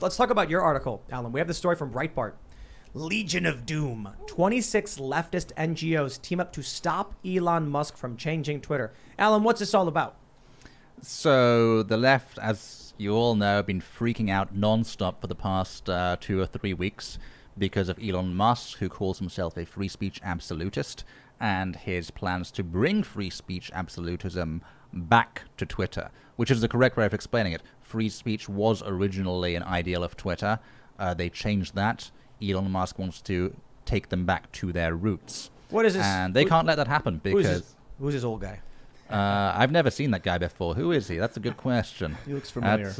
Let's talk about your article, Alan. We have the story from Breitbart. Legion of Doom. 26 leftist NGOs team up to stop Elon Musk from changing Twitter. Alan, what's this all about? So the left, as you all know, have been freaking out non-stop for the past 2 or 3 weeks because of Elon Musk, who calls himself a free speech absolutist, and his plans to bring free speech absolutism back to Twitter, which is the correct way of explaining it. Free speech was originally an ideal of Twitter. They changed that. Elon Musk wants to take them back to their roots. What is this? And they can't let that happen because... Who's this old guy? I've never seen that guy before. Who is he? That's a good question. He looks familiar.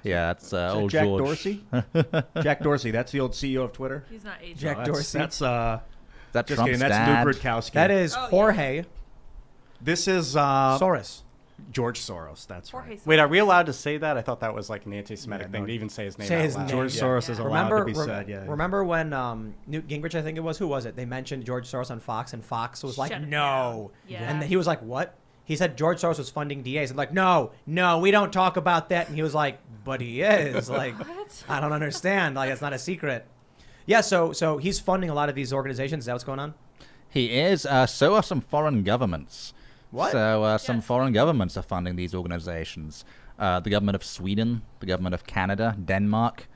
That's old Jack George. Dorsey? Jack Dorsey, that's the old CEO of Twitter. He's not aging. Jack Dorsey. That's That just Trump's kidding. That's dad. Lou Brodkowski. That is Oh, yeah. Jorge This is Soros. George Soros. That's Jorge right. Soros. Wait, are we allowed to say that? I thought that was like an anti-Semitic Yeah, thing no. to even say his name Say out his loud. name. George Yeah. Soros is allowed Remember, to be said. Yeah. remember when Newt Gingrich, I think it was, who was it? They mentioned George Soros on Fox, and Fox was like, Shut it no. down. Yeah. And he was like, what? He said George Soros was funding DAs. And like, no, we don't talk about that. And he was like, but he is. Like, What? I don't understand. Like, it's not a secret. Yeah, so he's funding a lot of these organizations. Is that what's going on? He is. So are some foreign governments. What? So some Yes. foreign governments are funding these organizations. The government of Sweden, the government of Canada, Denmark,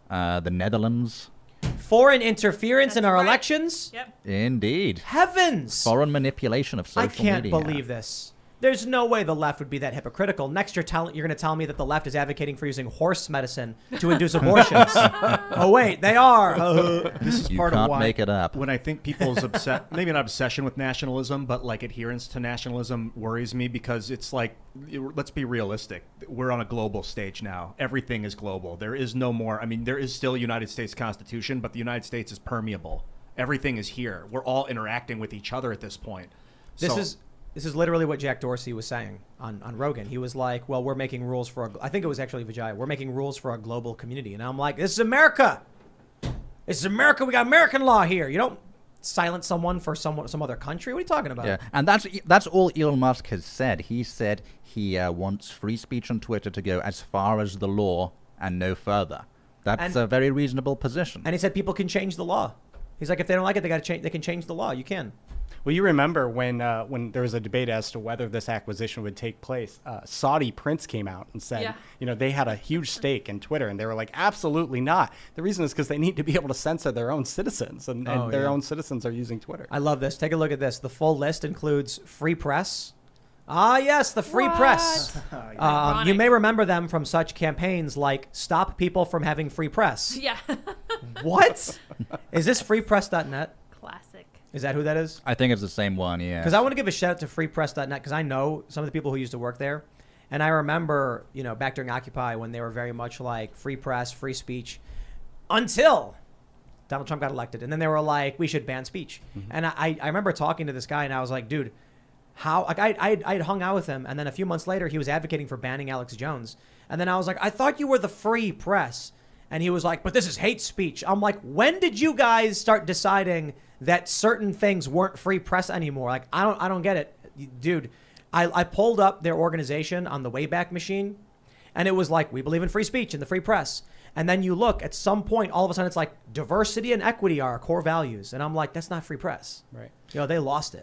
the Netherlands. Foreign interference in That's our right. elections? Yep. Indeed. Heavens! Foreign manipulation of social I can't media. believe this. There's no way the left would be that hypocritical. Next, you're going to tell me that the left is advocating for using horse medicine to induce abortions. Oh wait, they are. This is You part can't of why make it up. when I think people's maybe not obsession with nationalism, but like adherence to nationalism worries me because it's like, let's be realistic. We're on a global stage now. Everything is global. There is no more. I mean, there is still a United States Constitution, but the United States is permeable. Everything is here. We're all interacting with each other at this point. This is literally what Jack Dorsey was saying on Rogan. He was like, well, we're making rules for, I think it was actually Vijaya, we're making rules for a global community. And I'm like, this is America. This is America. We got American law here. You don't silence someone for some other country. What are you talking about? Yeah, and that's all Elon Musk has said. He said he wants free speech on Twitter to go as far as the law and no further. That's a very reasonable position. And he said people can change the law. He's like, if they don't like it, they can change the law. You can. Well, you remember when there was a debate as to whether this acquisition would take place, Saudi prince came out and said, Yeah. you know, they had a huge stake in Twitter, and they were like, absolutely not. The reason is because they need to be able to censor their own citizens, and their own citizens are using Twitter. I love this. Take a look at this. The full list includes free press. Ah, yes, the free press. Ironic. You may remember them from such campaigns like Stop People from Having Free Press. Yeah. What? Is this freepress.net? Classic. Is that who that is? I think it's the same one, yeah. Because I want to give a shout out to freepress.net because I know some of the people who used to work there. And I remember, back during Occupy when they were very much like free press, free speech until Donald Trump got elected. And then they were like, we should ban speech. Mm-hmm. And I remember talking to this guy and I was like, dude, how? Like I'd hung out with him. And then a few months later, he was advocating for banning Alex Jones. And then I was like, I thought you were the free press. And he was like, but this is hate speech. I'm like, when did you guys start deciding that certain things weren't free press anymore? Like, I don't get it. Dude, I pulled up their organization on the Wayback Machine, and it was like, we believe in free speech and the free press. And then you look, at some point, all of a sudden, it's like diversity and equity are our core values. And I'm like, that's not free press. Right. They lost it.